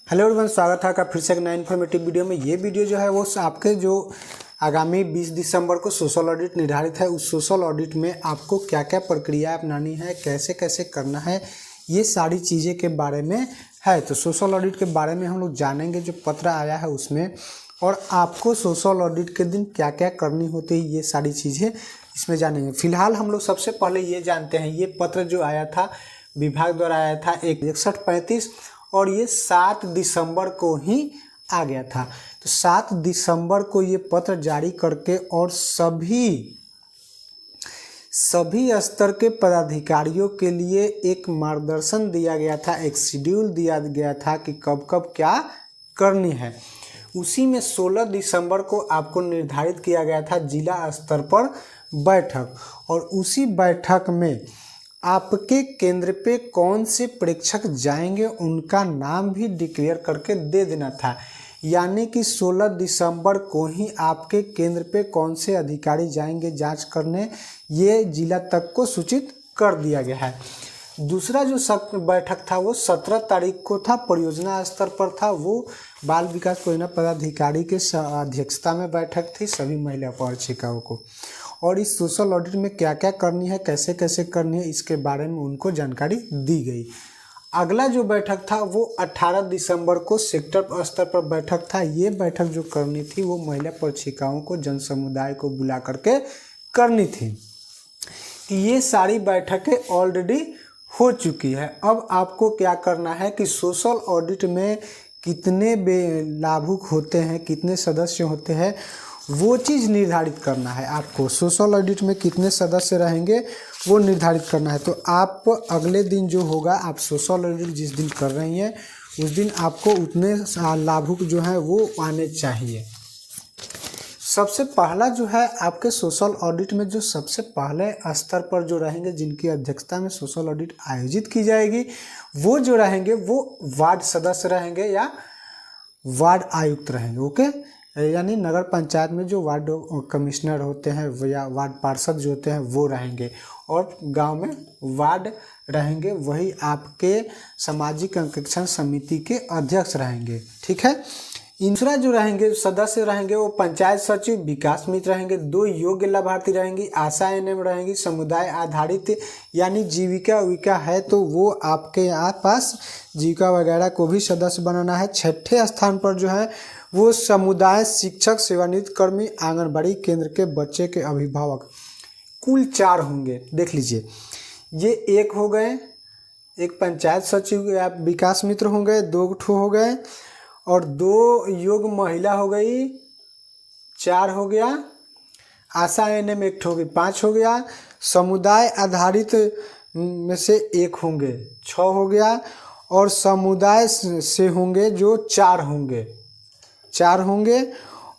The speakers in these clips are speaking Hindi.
हेलो एवरीवन, स्वागत है आपका फिर से एक नया इन्फॉर्मेटिव वीडियो में। ये वीडियो जो है वो आपके जो आगामी 20 दिसंबर को सोशल ऑडिट निर्धारित है, उस सोशल ऑडिट में आपको क्या क्या प्रक्रिया अपनानी है, कैसे कैसे करना है, ये सारी चीज़ें के बारे में है। तो सोशल ऑडिट के बारे में हम लोग जानेंगे, जो पत्र आया है उसमें, और आपको सोशल ऑडिट के दिन क्या क्या करनी होती है, ये सारी चीज़ें इसमें जानेंगे। फिलहाल हम लोग सबसे पहले ये जानते हैं, ये पत्र जो आया था विभाग द्वारा आया था 6135 और ये 7 दिसंबर को ही आ गया था। तो 7 दिसंबर को ये पत्र जारी करके और सभी स्तर के पदाधिकारियों के लिए एक मार्गदर्शन दिया गया था, एक शेड्यूल दिया गया था कि कब कब क्या करनी है। उसी में 16 दिसंबर को आपको निर्धारित किया गया था जिला स्तर पर बैठक, और उसी बैठक में आपके केंद्र पे कौन से प्रेक्षक जाएंगे उनका नाम भी डिक्लेयर करके दे देना था। यानी कि 16 दिसंबर को ही आपके केंद्र पे कौन से अधिकारी जाएंगे जांच करने, ये जिला तक को सूचित कर दिया गया है। दूसरा जो बैठक था वो 17 तारीख को था, परियोजना स्तर पर था। वो बाल विकास परियोजना पदाधिकारी के अध्यक्षता में बैठक थी, सभी महिला प्रशिक्षिकाओं को। और इस सोशल ऑडिट में क्या क्या करनी है, कैसे कैसे करनी है, इसके बारे में उनको जानकारी दी गई। अगला जो बैठक था वो 18 दिसंबर को सेक्टर स्तर पर बैठक था। ये बैठक जो करनी थी वो महिला प्रशिक्षिकाओं को, जन समुदाय को बुला करके करनी थी। ये सारी बैठकें ऑलरेडी हो चुकी है। अब आपको क्या करना है कि सोशल ऑडिट में कितने लाभुक होते हैं, कितने सदस्य होते हैं, वो चीज़ निर्धारित करना है आपको। सोशल ऑडिट में कितने सदस्य रहेंगे वो निर्धारित करना है। तो आप अगले दिन जो होगा, आप सोशल ऑडिट जिस दिन कर रही हैं उस दिन आपको उतने लाभुक जो हैं वो आने चाहिए। सबसे पहला जो है आपके सोशल ऑडिट में, जो सबसे पहले स्तर पर जो रहेंगे, जिनकी अध्यक्षता में सोशल ऑडिट आयोजित की जाएगी, वो जो रहेंगे वो वार्ड सदस्य रहेंगे या वार्ड आयुक्त रहेंगे। ओके, यानी नगर पंचायत में जो वार्ड कमिश्नर होते हैं या वार्ड पार्षद जो होते हैं वो रहेंगे, और गांव में वार्ड रहेंगे वही आपके सामाजिक अंकेक्षण समिति के अध्यक्ष रहेंगे। ठीक है। दूसरा जो रहेंगे सदस्य रहेंगे वो पंचायत सचिव, विकास मित्र रहेंगे, 2 योग्य लाभार्थी रहेंगी, आशा एनएम रहेंगी, समुदाय आधारित यानी जीविका है तो वो आपके पास जीविका वगैरह को भी सदस्य बनाना है। 6ठे स्थान पर जो है वो समुदाय शिक्षक, सेवानिवृत्त कर्मी, आंगनबाड़ी केंद्र के बच्चे के अभिभावक, कुल 4 होंगे। देख लीजिए, ये एक हो गए, एक पंचायत सचिव या विकास मित्र होंगे, 2 हो गए, और 2 योग महिला हो गई, 4 हो गया, आशा एनएम 1 हो गई, 5 हो गया, समुदाय आधारित में से 1 होंगे, 6 हो गया, और समुदाय से होंगे जो 4 होंगे,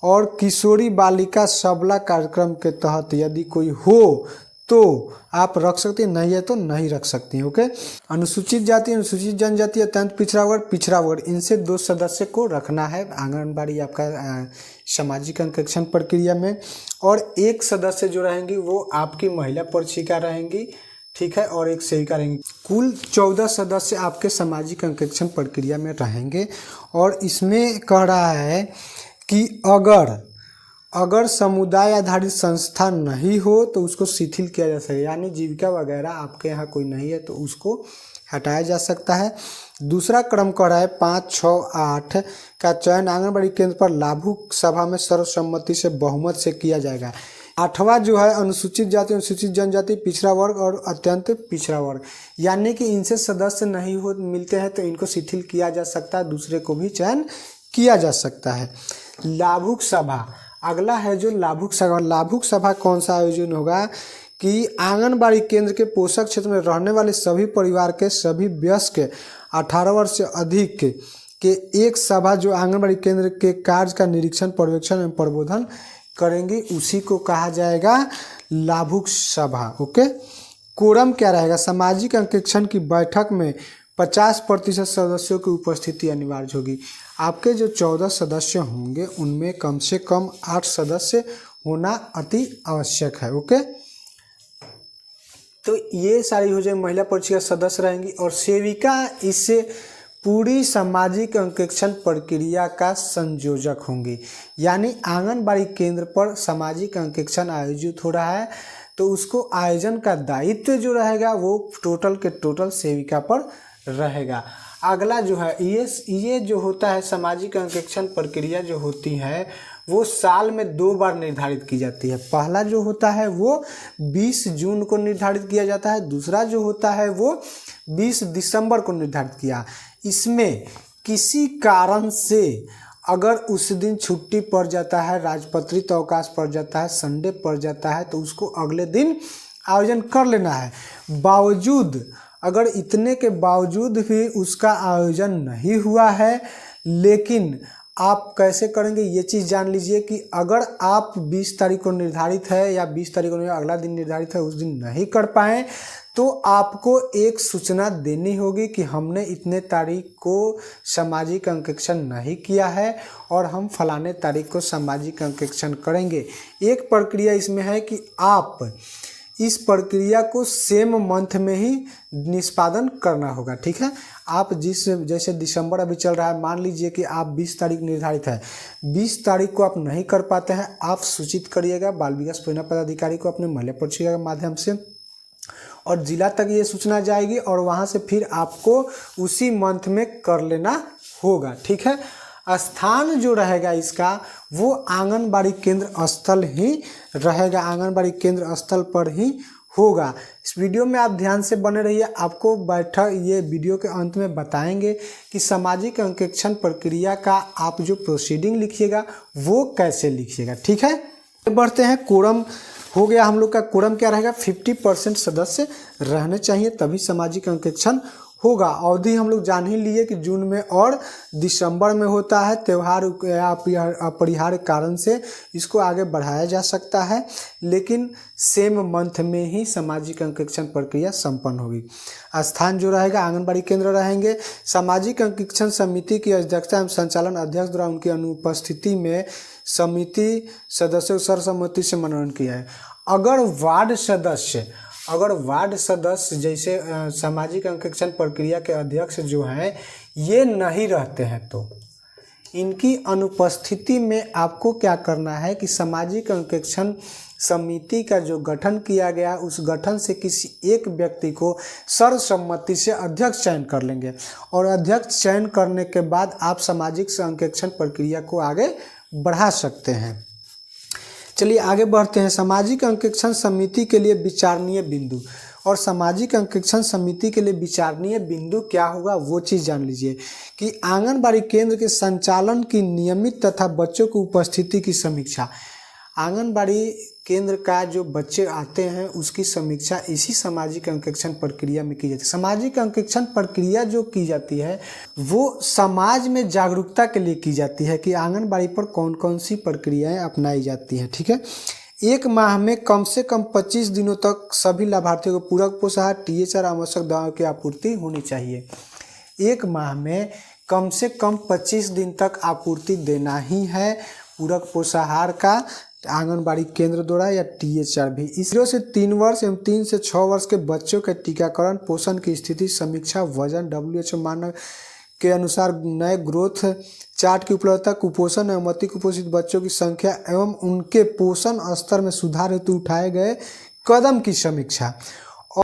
और किशोरी बालिका सबला कार्यक्रम के तहत यदि कोई हो तो आप रख सकते हैं, नहीं है तो नहीं रख सकती हैं। ओके। अनुसूचित जाति, अनुसूचित जनजाति, अत्यंत पिछड़ा वर्ग, इनसे 2 सदस्य को रखना है आंगनबाड़ी आपका सामाजिक अंकेक्षण प्रक्रिया में, और 1 सदस्य जो रहेंगी वो आपकी महिला प्रशिक्षिका रहेंगी। ठीक है, और 1 सेविका रहेंगी। कुल 14 सदस्य आपके सामाजिक अंकेक्षण प्रक्रिया में रहेंगे। और इसमें कह रहा है कि अगर समुदाय आधारित संस्था नहीं हो तो उसको शिथिल किया जा सकता है, यानी जीविका वगैरह आपके यहाँ कोई नहीं है तो उसको हटाया जा सकता है। दूसरा क्रम कह रहा है 5, 6, 8 का चयन आंगनबाड़ी केंद्र पर लाभुक सभा में सर्वसम्मति से बहुमत से किया जाएगा। 8वां जो है अनुसूचित जाति, अनुसूचित जनजाति, पिछड़ा वर्ग और अत्यंत पिछड़ा वर्ग, यानी कि इनसे सदस्य नहीं मिलते हैं तो इनको शिथिल किया जा सकता है, दूसरे को भी चयन किया जा सकता है। लाभुक सभा अगला है, जो लाभुक सभा कौन सा आयोजन होगा कि आंगनबाड़ी केंद्र के पोषक क्षेत्र में रहने वाले सभी परिवार के सभी वयस्क 18 वर्ष से अधिक के एक सभा जो आंगनबाड़ी केंद्र के कार्य का निरीक्षण, पर्यवेक्षण एवं प्रबोधन करेंगे, उसी को कहा जाएगा लाभुक सभा। ओके। कोरम क्या रहेगा, सामाजिक अंकेक्षण की बैठक में 50% सदस्यों की उपस्थिति अनिवार्य होगी। आपके जो 14 सदस्य होंगे उनमें कम से कम 8 सदस्य होना अति आवश्यक है। ओके। तो ये सारी हो जाए महिला परिषद सदस्य रहेंगी, और सेविका इससे पूरी सामाजिक अंकेक्षण प्रक्रिया का संयोजक होंगी। यानी आंगनबाड़ी केंद्र पर सामाजिक अंकेक्षण आयोजित हो रहा है तो उसको आयोजन का दायित्व जो रहेगा वो टोटल के टोटल सेविका पर रहेगा। अगला जो है ये जो होता है सामाजिक अंकेक्षण प्रक्रिया जो होती है वो साल में 2 बार निर्धारित की जाती है। पहला जो होता है वो 20 जून को निर्धारित किया जाता है, दूसरा जो होता है वो 20 दिसंबर को निर्धारित किया। इसमें किसी कारण से अगर उस दिन छुट्टी पड़ जाता है, राजपत्रित अवकाश पड़ जाता है, संडे पड़ जाता है तो उसको अगले दिन आयोजन कर लेना है। अगर इतने के बावजूद भी उसका आयोजन नहीं हुआ है, लेकिन आप कैसे करेंगे ये चीज़ जान लीजिए कि अगर आप 20 तारीख को निर्धारित है या 20 तारीख को अगला दिन निर्धारित है उस दिन नहीं कर पाए तो आपको एक सूचना देनी होगी कि हमने इतने तारीख को सामाजिक अंकेक्षण नहीं किया है और हम फलाने तारीख को सामाजिक अंकेक्षण करेंगे। एक प्रक्रिया इसमें है कि आप इस प्रक्रिया को सेम मंथ में ही निष्पादन करना होगा। ठीक है, आप जैसे दिसंबर अभी चल रहा है, मान लीजिए कि आप 20 तारीख निर्धारित है, 20 तारीख को आप नहीं कर पाते हैं, आप सूचित करिएगा बाल विकास परियोजना पदाधिकारी को अपने महिला परिषद के माध्यम से और जिला तक ये सूचना जाएगी और वहाँ से फिर आपको उसी मंथ में कर लेना होगा। ठीक है, स्थान जो रहेगा इसका वो आंगनबाड़ी केंद्र स्थल ही रहेगा, आंगनबाड़ी केंद्र स्थल पर ही होगा। इस वीडियो में आप ध्यान से बने रहिए, आपको ये वीडियो के अंत में बताएंगे कि सामाजिक अंकेक्षण प्रक्रिया का आप जो प्रोसीडिंग लिखिएगा वो कैसे लिखिएगा। ठीक है, बढ़ते हैं। कोरम हो गया हम लोग का। कोरम क्या रहेगा, 50% सदस्य रहने चाहिए तभी सामाजिक अंकेक्षण होगा। अवधि हम लोग जान ही लिए कि जून में और दिसंबर में होता है, त्यौहार या अपरिहार्य कारण से इसको आगे बढ़ाया जा सकता है, लेकिन सेम मंथ में ही सामाजिक अंकेक्षण प्रक्रिया संपन्न होगी। स्थान जो रहेगा आंगनबाड़ी केंद्र रहेंगे। सामाजिक अंकेक्षण समिति की अध्यक्षता एवं संचालन अध्यक्ष द्वारा उनकी अनुपस्थिति में समिति सदस्यों सर्वसम्मति से मनोनयन किया है। अगर वार्ड सदस्य जैसे सामाजिक अंकेक्षण प्रक्रिया के अध्यक्ष जो हैं ये नहीं रहते हैं तो इनकी अनुपस्थिति में आपको क्या करना है कि सामाजिक अंकेक्षण समिति का जो गठन किया गया उस गठन से किसी एक व्यक्ति को सर्वसम्मति से अध्यक्ष चयन कर लेंगे और अध्यक्ष चयन करने के बाद आप सामाजिक अंकेक्षण प्रक्रिया को आगे बढ़ा सकते हैं। चलिए आगे बढ़ते हैं। सामाजिक अंकेक्षण समिति के लिए विचारणीय बिंदु, और सामाजिक अंकेक्षण समिति के लिए विचारणीय बिंदु क्या होगा वो चीज़ जान लीजिए कि आंगनबाड़ी केंद्र के संचालन की नियमित तथा बच्चों की उपस्थिति की समीक्षा। आंगनबाड़ी केंद्र का जो बच्चे आते हैं उसकी समीक्षा इसी सामाजिक अंकेक्षण प्रक्रिया में की जाती है। सामाजिक अंकेक्षण प्रक्रिया जो की जाती है वो समाज में जागरूकता के लिए की जाती है कि आंगनबाड़ी पर कौन कौन सी प्रक्रियाएं अपनाई जाती हैं। ठीक है, एक माह में कम से कम 25 दिनों तक सभी लाभार्थियों को पूरक पोषाहार, THR आवश्यक दवाओं की आपूर्ति होनी चाहिए। एक माह में कम से कम 25 दिन तक आपूर्ति देना ही है पूरक पोषाहार का आंगनबाड़ी केंद्र द्वारा या THR भी। इस 0 से 3 वर्ष एवं 3 से 6 वर्ष के बच्चों के टीकाकरण, पोषण की स्थिति समीक्षा, वजन, WHO मानक के अनुसार नए ग्रोथ चार्ट की उपलब्धता, कुपोषण एवं अति कुपोषित बच्चों की संख्या एवं उनके पोषण स्तर में सुधार हेतु उठाए गए कदम की समीक्षा,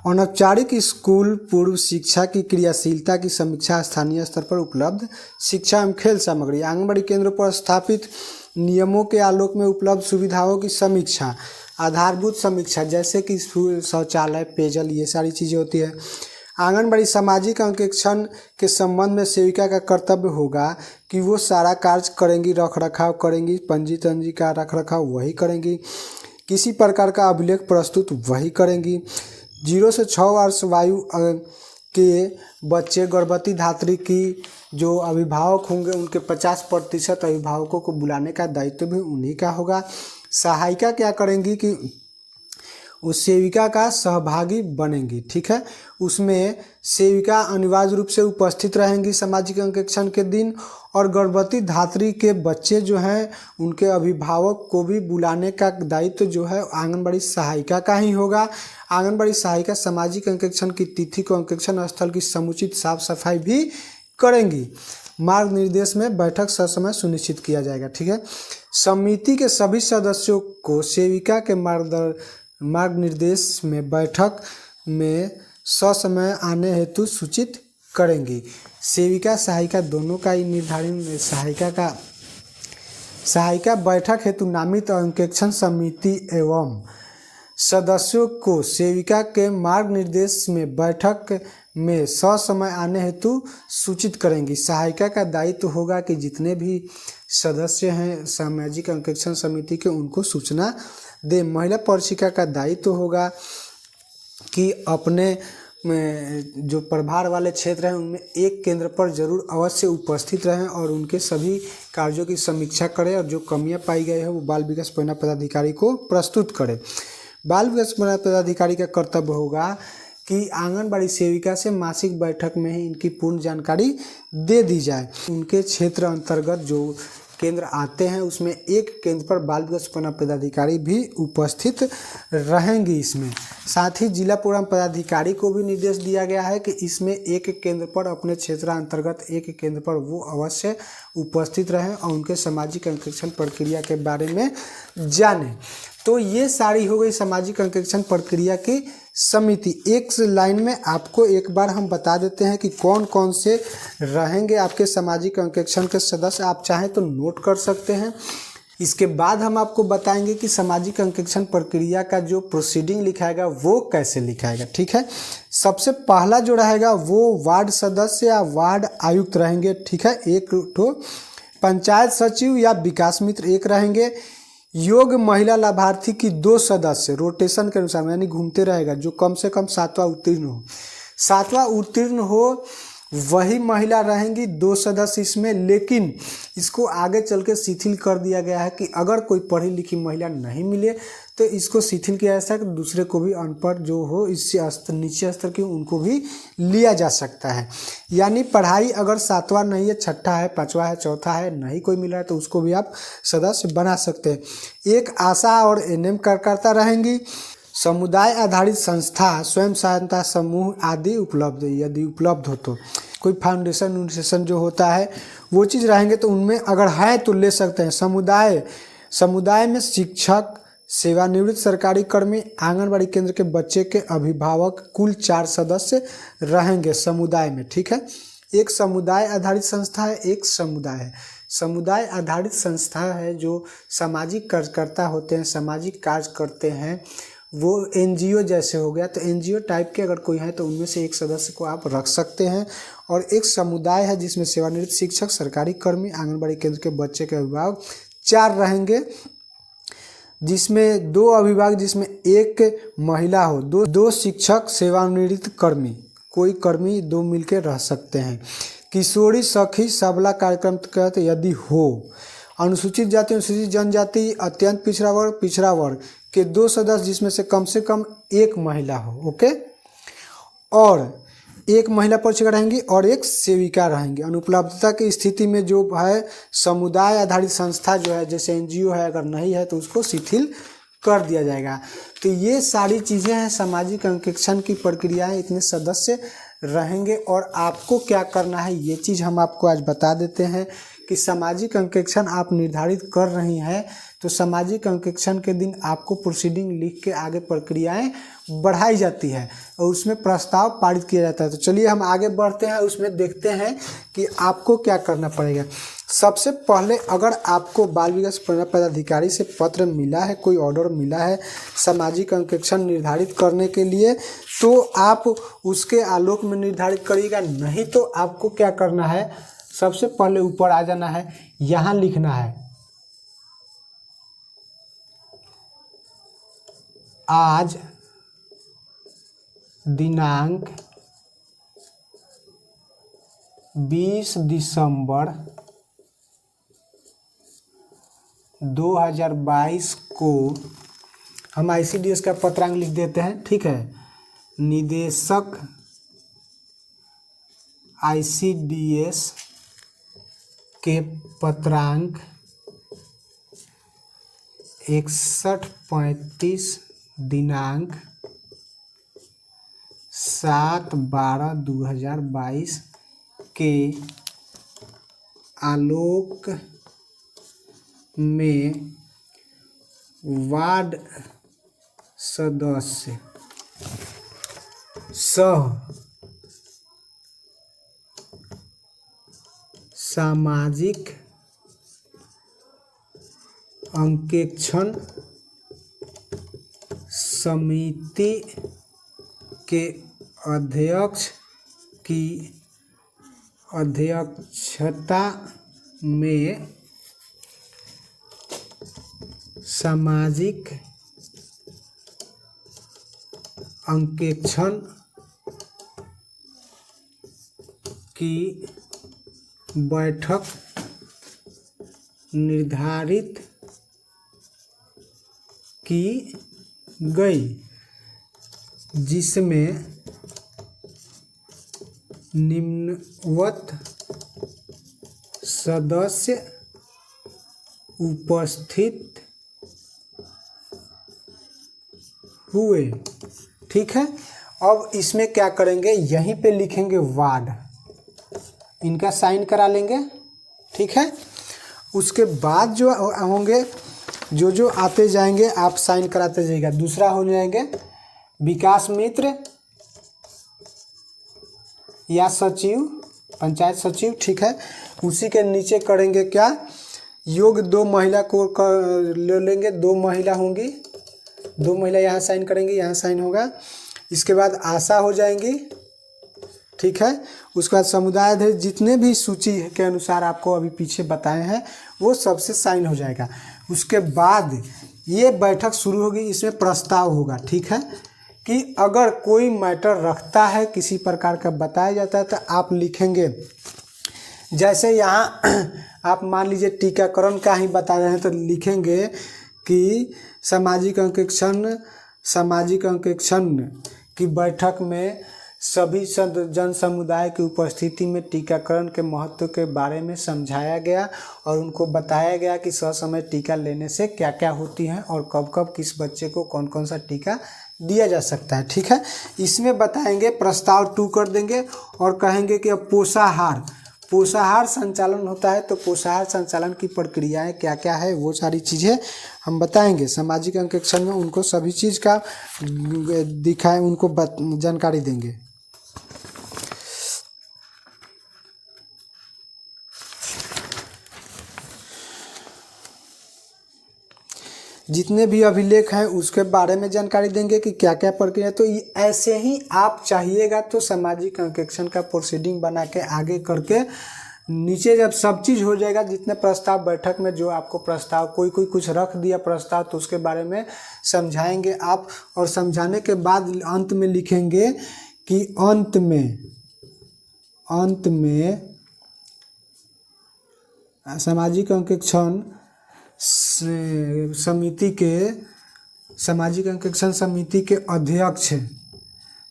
अनौपचारिक स्कूल पूर्व शिक्षा की क्रियाशीलता की समीक्षा, स्थानीय स्तर पर उपलब्ध शिक्षा एवं खेल सामग्री, आंगनबाड़ी केंद्रों पर स्थापित नियमों के आलोक में उपलब्ध सुविधाओं की समीक्षा, आधारभूत समीक्षा जैसे कि शौचालय, पेयजल, ये सारी चीज़ें होती है। आंगनबाड़ी सामाजिक अंकेक्षण के संबंध में सेविका का कर्तव्य होगा कि वो सारा कार्य करेंगी, रख रखाव करेंगी, पंजी का रख रखाव वही करेंगी, किसी प्रकार का अभिलेख प्रस्तुत वही करेंगी। 0 से 6 वर्ष वायु के बच्चे, गर्भवती धात्री की जो अभिभावक होंगे उनके 50% अभिभावकों को बुलाने का दायित्व भी उन्हीं का होगा। सहायिका क्या करेंगी कि उस सेविका का सहभागी बनेंगी। ठीक है, उसमें सेविका अनिवार्य रूप से उपस्थित रहेंगी सामाजिक अंकेक्षण के दिन, और गर्भवती धात्री के बच्चे जो हैं उनके अभिभावक को भी बुलाने का दायित्व जो है आंगनबाड़ी सहायिका का ही होगा। आंगनबाड़ी सहायिका सामाजिक अंकेक्षण की तिथि को अंकेक्षण स्थल की समुचित साफ सफाई भी करेंगी। मार्ग निर्देश में बैठक ससमय सुनिश्चित किया जाएगा। ठीक है। समिति के सभी सदस्यों को सेविका के मार्ग निर्देश में बैठक में ससमय आने हेतु सूचित करेंगी। सेविका सहायिका दोनों का ही निर्धारण सहायिका बैठक हेतु नामित अंकेक्षण समिति एवं सदस्यों को सेविका के मार्ग निर्देश में बैठक में ससमय आने हेतु सूचित करेंगी। सहायिका का दायित्व होगा कि जितने भी सदस्य हैं सामाजिक अंकेक्षण समिति के उनको सूचना दे। महिला पर्यवेक्षिका का दायित्व होगा कि अपने में जो प्रभार वाले क्षेत्र हैं उनमें एक केंद्र पर जरूर अवश्य उपस्थित रहें और उनके सभी कार्यों की समीक्षा करें और जो कमियां पाई गई है वो बाल विकास परियोजना पदाधिकारी को प्रस्तुत करें। बाल विकास परियोजना पदाधिकारी का कर्तव्य होगा कि आंगनबाड़ी सेविका से मासिक बैठक में ही इनकी पूर्ण जानकारी दे दी जाए। उनके क्षेत्र अंतर्गत जो केंद्र आते हैं उसमें एक केंद्र पर बाल विकास परियोजना पदाधिकारी भी उपस्थित रहेंगी। इसमें साथ ही जिला प्रोग्राम पदाधिकारी को भी निर्देश दिया गया है कि इसमें एक केंद्र पर अपने क्षेत्र अंतर्गत एक केंद्र पर वो अवश्य उपस्थित रहें और उनके सामाजिक अंकेक्षण प्रक्रिया के बारे में जानें। तो ये सारी हो गई सामाजिक अंकेक्षण प्रक्रिया की समिति। एक लाइन में आपको एक बार हम बता देते हैं कि कौन कौन से रहेंगे आपके सामाजिक अंकेक्षण के सदस्य। आप चाहें तो नोट कर सकते हैं। इसके बाद हम आपको बताएंगे कि सामाजिक अंकेक्षण प्रक्रिया का जो प्रोसीडिंग लिखाएगा वो कैसे लिखाएगा। ठीक है। सबसे पहला जो रहेगा वो वार्ड सदस्य या वार्ड आयुक्त रहेंगे। ठीक है। एक तो पंचायत सचिव या विकास मित्र एक रहेंगे। योग्य महिला लाभार्थी की 2 सदस्य रोटेशन के अनुसार यानी घूमते रहेगा जो कम से कम 7वां उत्तीर्ण हो। 7वां उत्तीर्ण हो वही महिला रहेंगी 2 सदस्य इसमें। लेकिन इसको आगे चल के शिथिल कर दिया गया है कि अगर कोई पढ़ी लिखी महिला नहीं मिले तो इसको शिथिल किया जा सकता है कि दूसरे को भी अनपढ़ जो हो इससे स्तर नीचे स्तर की उनको भी लिया जा सकता है। यानी पढ़ाई अगर 7वां नहीं है, 6ठा है, 5वां है, 4था है, नहीं कोई मिल रहा है तो उसको भी आप सदस्य बना सकते हैं। एक आशा और एनएम कार्यकर्ता रहेंगी। समुदाय आधारित संस्था स्वयं सहायता समूह आदि उपलब्ध यदि उपलब्ध हो तो कोई फाउंडेशन जो होता है वो चीज़ रहेंगे तो उनमें अगर है तो ले सकते हैं। समुदाय में शिक्षक, सेवानिवृत्त सरकारी कर्मी, आंगनबाड़ी केंद्र के बच्चे के अभिभावक कुल 4 सदस्य रहेंगे समुदाय में। ठीक है। एक समुदाय आधारित संस्था है, एक समुदाय है। समुदाय आधारित संस्था है जो सामाजिक कार्यकर्ता होते हैं, सामाजिक कार्य करते हैं, वो एनजीओ जैसे हो गया। तो एनजीओ टाइप के अगर कोई है तो उनमें से एक सदस्य को आप रख सकते हैं। और एक समुदाय है जिसमें सेवानिवृत्त शिक्षक, सरकारी कर्मी, आंगनबाड़ी केंद्र के बच्चे के अभिभावक 4 रहेंगे, जिसमें 2 अभिभावक जिसमें एक महिला हो, 2 शिक्षक, सेवानिवृत्त कर्मी, कोई कर्मी 2 मिलकर रह सकते हैं। किशोरी सखी सबला कार्यक्रम के तहत यदि हो, अनुसूचित जाति, अनुसूचित जनजाति, अत्यंत पिछड़ा वर्ग के 2 सदस्य जिसमें से कम एक महिला हो। ओके। और एक महिला पर्यवेक्षिका रहेंगी और एक सेविका रहेंगी। अनुपलब्धता की स्थिति में जो है समुदाय आधारित संस्था जो है जैसे एनजीओ है अगर नहीं है तो उसको शिथिल कर दिया जाएगा। तो ये सारी चीज़ें हैं सामाजिक अंकेक्षण की प्रक्रियाएं। इतने सदस्य रहेंगे और आपको क्या करना है ये चीज़ हम आपको आज बता देते हैं कि सामाजिक अंकेक्षण आप निर्धारित कर रही हैं तो सामाजिक अंकेक्षण के दिन आपको प्रोसीडिंग लिख के आगे प्रक्रियाएं बढ़ाई जाती है और उसमें प्रस्ताव पारित किया जाता है। तो चलिए हम आगे बढ़ते हैं, उसमें देखते हैं कि आपको क्या करना पड़ेगा। सबसे पहले अगर आपको बाल विकास पदाधिकारी से पत्र मिला है, कोई ऑर्डर मिला है सामाजिक अंकेक्षण निर्धारित करने के लिए तो आप उसके आलोक में निर्धारित करिएगा। नहीं तो आपको क्या करना है, सबसे पहले ऊपर आ जाना है, यहाँ लिखना है आज दिनांक 20 दिसंबर 2022 को हम आईसीडीएस का पत्रांक लिख देते हैं। ठीक है। निदेशक आईसीडीएस के पत्रांक 6135 दिनांक 7/12/2022 के आलोक में वार्ड सदस्य सह सामाजिक अंकेक्षण समिति के अध्यक्ष की अध्यक्षता में सामाजिक अंकेक्षण की बैठक निर्धारित की गई, जिसमें निम्नवत सदस्य उपस्थित हुए। ठीक है, अब इसमें क्या करेंगे, यहीं पे लिखेंगे वार्ड, इनका साइन करा लेंगे। ठीक है, उसके बाद जो होंगे जो आते जाएंगे आप साइन कराते जाइएगा। दूसरा हो जाएंगे विकास मित्र या सचिव, पंचायत सचिव। ठीक है, उसी के नीचे करेंगे क्या, योग 2 महिला को ले लेंगे, 2 महिला होंगी, 2 महिला यहाँ साइन करेंगे, यहाँ साइन होगा। इसके बाद आशा हो जाएंगी। ठीक है, उसके बाद समुदाय अध्यक्ष, जितने भी सूची के अनुसार आपको अभी पीछे बताए हैं वो सबसे साइन हो जाएगा। उसके बाद ये बैठक शुरू होगी, इसमें प्रस्ताव होगा। ठीक है, कि अगर कोई मैटर रखता है किसी प्रकार का बताया जाता है तो आप लिखेंगे, जैसे यहाँ आप मान लीजिए टीकाकरण का ही बता रहे हैं तो लिखेंगे कि सामाजिक अंकेक्षण की बैठक में सभी जन समुदाय की उपस्थिति में टीकाकरण के महत्व के बारे में समझाया गया और उनको बताया गया कि ससमय टीका लेने से क्या क्या होती हैं और कब कब किस बच्चे को कौन कौन सा टीका दिया जा सकता है। ठीक है, इसमें बताएंगे, प्रस्ताव 2 कर देंगे और कहेंगे कि अब पोषाहार संचालन होता है तो पोषाहार संचालन की प्रक्रियाएं क्या क्या है वो सारी चीज़ें हम बताएंगे। सामाजिक अंकेक्षण में उनको सभी चीज़ का दिखाएं, उनको जानकारी देंगे। जितने भी अभिलेख हैं उसके बारे में जानकारी देंगे कि क्या क्या प्रक्रिया। तो ऐसे ही आप चाहिएगा तो सामाजिक अंकेक्षण का प्रोसीडिंग बना के आगे करके नीचे जब सब चीज़ हो जाएगा, जितने प्रस्ताव बैठक में जो आपको प्रस्ताव कोई कुछ रख दिया प्रस्ताव तो उसके बारे में समझाएंगे आप, और समझाने के बाद अंत में लिखेंगे कि अंत में सामाजिक अंकेक्षण सामाजिक अंकेक्षण समिति के अध्यक्ष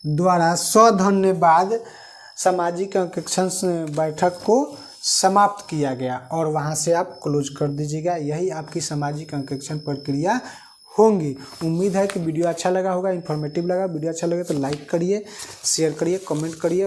द्वारा सधन्यवाद सामाजिक अंकेक्षण बैठक को समाप्त किया गया, और वहां से आप क्लोज कर दीजिएगा। यही आपकी सामाजिक अंकेक्षण प्रक्रिया होंगी। उम्मीद है कि वीडियो अच्छा लगा होगा, इन्फॉर्मेटिव लगा। वीडियो अच्छा लगे तो लाइक करिए, शेयर करिए, कमेंट करिए।